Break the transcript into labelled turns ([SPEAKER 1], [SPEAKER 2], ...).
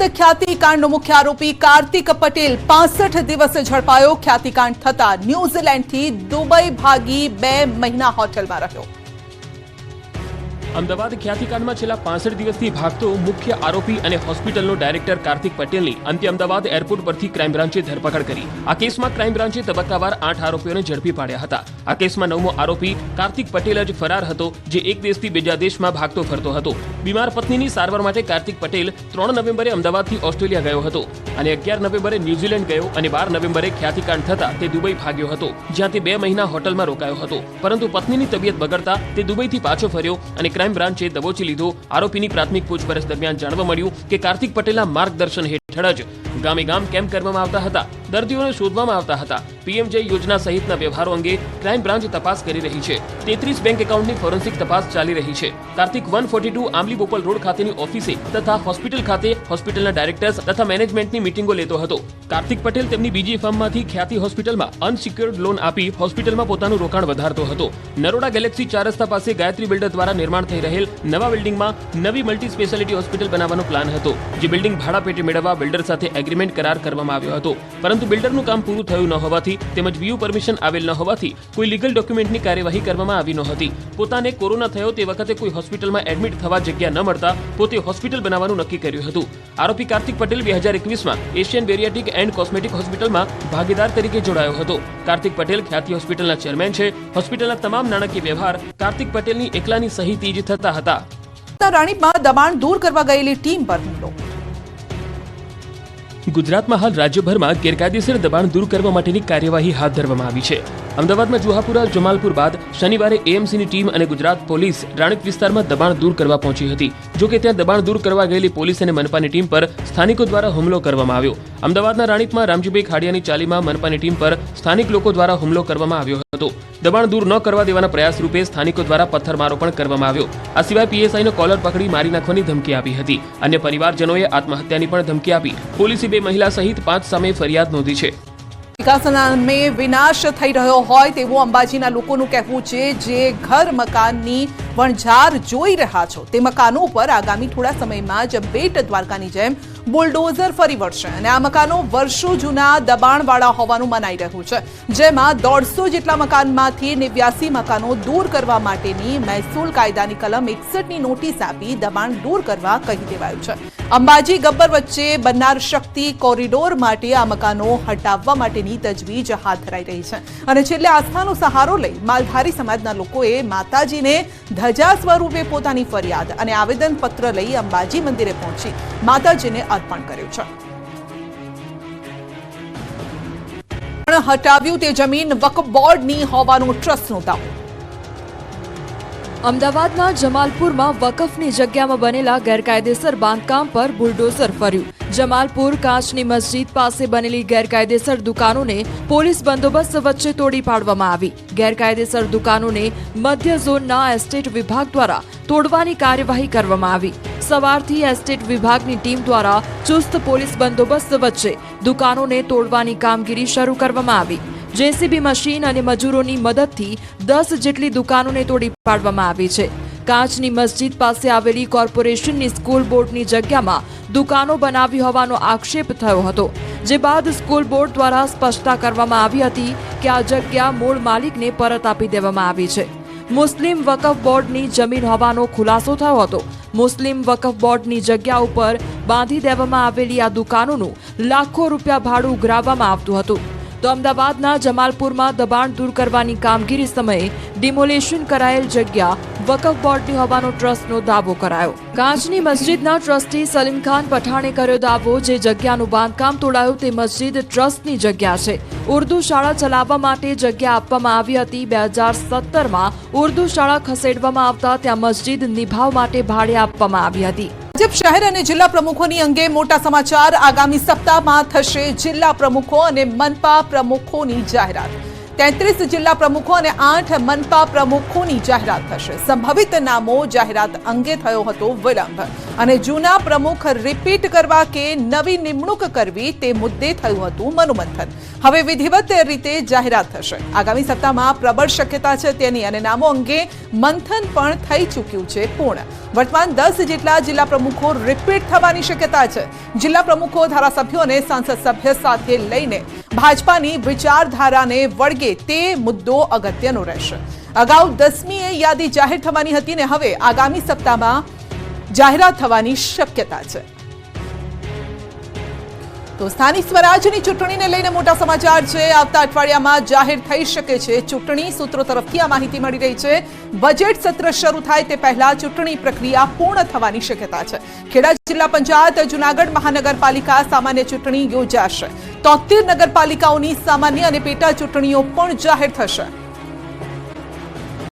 [SPEAKER 1] અમદાવાદ ખ્યાતિકાંડનો મુખ્ય આરોપી કાર્તિક પટેલ 65 દિવસે ઝડપાયો। ખ્યાતિકાંડ થતા ન્યુઝીલેન્ડથી દુબઈ ભાગી 2 મહિના હોટેલમાં રહ્યો।
[SPEAKER 2] અમદાવાદ ખ્યાતિકાંડમાં છેલ્લા 65 દિવસથી ભાગતો મુખ્ય આરોપી અને હોસ્પિટલનો ડાયરેક્ટર કાર્તિક પટેલની અંતે અમદાવાદ એરપોર્ટ પરથી ક્રાઇમ બ્રાન્ચે ધરપકડ કરી। આ કેસમાં ક્રાઇમ બ્રાન્ચે તબક્કાવાર 8 આરોપીઓને ઝડપી પાડ્યા હતા। આ કેસમાં 9મો આરોપી કાર્તિક પટેલ જ ફરાર હતો, જે એક દેશથી બીજા દેશમાં ભાગતો ફરતો હતો। બીમાર પત્નીની સારવાર માટે કાર્તિક પટેલ 3 નવેમ્બરે અમદાવાદથી ઓસ્ટ્રેલિયા ગયો હતો અને 11 નવેમ્બરે ન્યુઝીલેન્ડ ગયો અને 12 નવેમ્બરે ખ્યાતિકાંડ થતા તે દુબઈ ભાગ્યો હતો, જ્યાં તે 2 મહિના હોટલમાં રોકાયો હતો। પરંતુ પત્નીની તબિયત બગડતા તે દુબઈથી પાછો ફર્યો અને ક્રાઇમ બ્રાન્ચે દબોચી લીધો। આરોપીની પ્રાથમિક પૂછપરછ દરમિયાન જાણવા મળ્યું કે કાર્તિક પટેલના માર્ગદર્શન હેઠળ જ ગામે ગામ કેમ્પ કરવામાં આવતા હતા, દર્દીઓને શોધવામાં આવતા હતા। પીએમજે યોજના સહિતના વ્યવહારો અંગે ક્રાઇમ બ્રાન્ચ તપાસ કરી રહી છે। 33 બેંક એકાઉન્ટની ફોરેન્સિક તપાસ ચાલી રહી છે। કાર્તિક 142 આંબલી બોપલ રોડ ખાતેની ઓફિસે તથા હોસ્પિટલ ખાતે હોસ્પિટલના ડાયરેક્ટર્સ તથા મેનેજમેન્ટની મીટિંગો લેતો હતો। કાર્તિક પટેલ તેમની બીજી ફર્મમાંથી ખ્યાતિ હોસ્પિટલમાં અનસિક્યોર્ડ લોન આપી હોસ્પિટલમાં પોતાનું રોકાણ વધારતો હતો। નરોડા ગેલેક્સી 4 રસ્તા પાસે ગાયત્રી બિલ્ડર દ્વારા નિર્માણ થઈ રહેલ નવા બિલ્ડિંગમાં નવી મલ્ટી સ્પેશિયાલિટી હોસ્પિટલ બનાવવાનો પ્લાન હતો, જે બિલ્ડિંગ ભાડા પેટે મેળવવા બિલ્ડર સાથે એગ્રીમેન્ટ કરાર કરવામાં આવ્યો હતો। પરંતુ બિલ્ડરનું કામ પૂરું થયું ન હોવાથી તેમજ વીયુ પરમિશન આવેલ ન હોવાથી કોઈ લીગલ ડોક્યુમેન્ટની કાર્યવાહી કરવામાં આવી નહોતી। પોતાને કોરોના થયો તે વખતે કોઈ હોસ્પિટલમાં એડમિટ થવા જગ્યા ન મળતા પોતે હોસ્પિટલ બનાવવાનું નક્કી કર્યું હતું। આરોપી કાર્તિક પટેલ 2021માં એશિયન બેરિયાટિક એન્ડ કોસ્મેટિક હોસ્પિટલમાં ભાગીદાર તરીકે જોડાયો હતો। કાર્તિક પટેલ ખ્યાતિ હોસ્પિટલના ચેરમેન છે। હોસ્પિટલના તમામ નાણાકીય વ્યવહાર કાર્તિક પટેલની એકલાની સહીથી જ થતા હતા।
[SPEAKER 1] રાણીપમાં દબાણ દૂર કરવા ગયેલી ટીમ પર હુમલો।
[SPEAKER 2] ગુજરાતમાં હાલ રાજ્યભરમાં ગેરકાયદેસર દબાણ દૂર કરવા માટેની કાર્યવાહી હાથ ધરવામાં આવી છે। અમદાવાદમાં જુહાપુરા જમાલપુર બાદ શનિવારે એએમસીની ટીમ અને ગુજરાત પોલીસ રાણીપ વિસ્તારમાં દબાણ દૂર કરવા પહોંચી હતી। જો કે ત્યાં દબાણ દૂર કરવા ગયેલી પોલીસ અને મનપાની ટીમ પર સ્થાનિકો દ્વારા હુમલો કરવામાં આવ્યો। અમદાવાદના રાણીપમાં રામજીભાઈ ખાડિયાની ચાલીમાં મનપાની ટીમ પર સ્થાનિક લોકો દ્વારા હુમલો કરવામાં આવ્યો હતો। દબાણ દૂર ન કરવા દેવાના પ્રયાસ રૂપે સ્થાનિકો દ્વારા પથ્થરમારો પણ કરવામાં આવ્યો। આ સિવાય પીએસઆઈનો કોલર પકડી મારી નાખવાની ધમકી આપી હતી। અન્ય પરિવારજનોએ આત્મહત્યાની પણ ધમકી આપી। પોલીસે 2 મહિલા સહિત 5 સામે ફરિયાદ નોંધી છે।
[SPEAKER 1] વિકાસના નામે વિનાશ થઈ રહ્યો હોય તેવું અંબાજીના લોકોનું કહેવું છે। જે ઘર મકાનની વણઝાર જોઈ રહ્યા છો તે મકાનો ઉપર આગામી થોડા સમયમાં જ બેટ દ્વારકાની જેમ બુલડોઝર ફરી વળશે અને આ મકાનો વર્ષો જૂના દબાણવાળા હોવાનું મનાઈ રહ્યું છે, જેમાં 150 જેટલા મકાનમાંથી 89 મકાનો દૂર કરવા માટેની મહેસૂલ કાયદાની કલમ 61ની નોટિસ આપી દબાણ દૂર કરવા કહી દેવાયું છે। અંબાજી ગબ્બર વચ્ચે બનનાર શક્તિ કોરિડોર માટે આ મકાનો હટાવવા માટેની તજવીજ હાથ ધરાઈ રહી છે અને છેલ્લે આસ્થાનો સહારો લઈ માલધારી સમાજના લોકોએ માતાજીને ધજા સ્વરૂપે પોતાની ફરિયાદ અને આવેદન પત્ર લઈ અંબાજી મંદિરે પહોંચી માતાજીને અર્પણ કર્યું છે। હટાવ્યું તે જમીન વક્ફ બોર્ડની હોવાનું ટ્રસ્ટનો દાવો।
[SPEAKER 3] અમદાવાદના જમાલપુરમાં વકફની જગ્યામાં બનેલા ગેરકાયદેસર બાંધકામ પર બુલડોઝર ફર્યું। જમાલપુર કાચની મસ્જિદ પાસે બનેલી ગેરકાયદેસર દુકાનોને પોલીસ બંદોબસ્ત વચ્ચે તોડી પાડવામાં આવી। ગેરકાયદેસર દુકાનોને મધ્ય ઝોનના એસ્ટેટ વિભાગ દ્વારા તોડવાની કાર્યવાહી કરવામાં આવી। સવારથી એસ્ટેટ વિભાગની ટીમ દ્વારા ચુસ્ત પોલીસ બંદોબસ્ત વચ્ચે દુકાનોને તોડવાની કામગીરી શરૂ કરવામાં આવી। જેસીબી મશીન અને મજૂરોની મદદથી 10 જેટલી દુકાનોને તોડી પાડવામાં આવી છે। કાચની મસ્જિદ પાસે આવેલી કોર્પોરેશનની સ્કૂલ બોર્ડની જગ્યામાં દુકાનો બનાવી હોવાનો આક્ષેપ થયો હતો, જે બાદ સ્કૂલ બોર્ડ દ્વારા સ્પષ્ટતા કરવામાં આવી હતી કે આ જગ્યા મૂળ માલિકને પરત આપી દેવામાં આવી છે। મુસ્લિમ વકફ બોર્ડની જમીન હોવાનો ખુલાસો થયો હતો। મુસ્લિમ વકફ બોર્ડની જગ્યા ઉપર બાંધી દેવામાં આવેલી આ દુકાનોનું લાખો રૂપિયા ભાડું ઉઘરાવવામાં આવતું હતું। તો અમદાવાદના જમાલપુરમાં દબાણ દૂર કરવાની કામગીરી સમયે ડિમોલેશન કરાયેલ જગ્યા વકફ બોર્ડની હોવાનો ટ્રસ્ટનો દાવો કરાયો। કાચની મસ્જિદના ટ્રસ્ટી સલીમ ખાન પઠાણે કર્યો દાવો, જે જગ્યાનું બાંધકામ તોડાયું તે મસ્જિદ ટ્રસ્ટની જગ્યા છે। ઉર્દુ શાળા ચલાવવા માટે જગ્યા આપવામાં આવી હતી। 2017માં ઉર્દુ શાળા ખસેડવામાં આવતા ત્યાં મસ્જિદ નિભાવ માટે ભાડે આપવામાં આવી હતી।
[SPEAKER 1] ભાજપ શહેર અને જિલ્લા પ્રમુખોની અંગે મોટા સમાચાર। આગામી સપ્તાહમાં થશે જિલ્લા પ્રમુખો અને મનપા પ્રમુખોની જાહેરાત। 33 જિલ્લા પ્રમુખો અને 8 મનપા પ્રમુખોની જાહેરાત થશે. સંભવિત નામો જાહેરાત અંગે થયો હતો વિલંબ અને જૂના પ્રમુખ રિપીટ કરવા કે નવી નિમણૂક કરવી તે મુદ્દે થયું હતું મનોમંથન. હવે વિધિવત રીતે જાહેરાત થશે. આગામી સપ્તાહમાં પ્રબળ શક્યતા છે તેની અને નામો અંગે મંથન પણ થઈ ચૂક્યું છે પૂર્ણ. વર્તમાન 10 જેટલા જિલ્લા પ્રમુખો રિપીટ થવાની શક્યતા છે. જિલ્લા પ્રમુખો ધારાસભ્યો અને સાંસદ સભ્ય સાથે લઈને ભાજપાની વિચારધારાને વળગે તે મુદ્દો અગત્યનો રહેશે. અગાઉ 10મીએ યાદી જાહેર થવાની હતી ને હવે આગામી સપ્તાહમાં જાહેરાત થવાની શક્યતા છે. તો સ્થાનિક સ્વરાજની ચૂંટણીને લઈને મોટા સમાચાર છે. આવતા અઠવાડિયામાં જાહેર થઈ શકે છે ચૂંટણી. સૂત્રો તરફથી આ માહિતી મળી રહી છે. બજેટ સત્ર શરૂ થાય તે પહેલા ચૂંટણી પ્રક્રિયા પૂર્ણ થવાની શક્યતા છે. ખેડા જિલ્લા પંચાયત, જૂનાગઢ મહાનગરપાલિકા સામાન્ય ચૂંટણી યોજાશે. 73 નગરપાલિકાઓની સામાન્ય અને પેટા ચૂંટણીઓ પણ જાહેર થશે.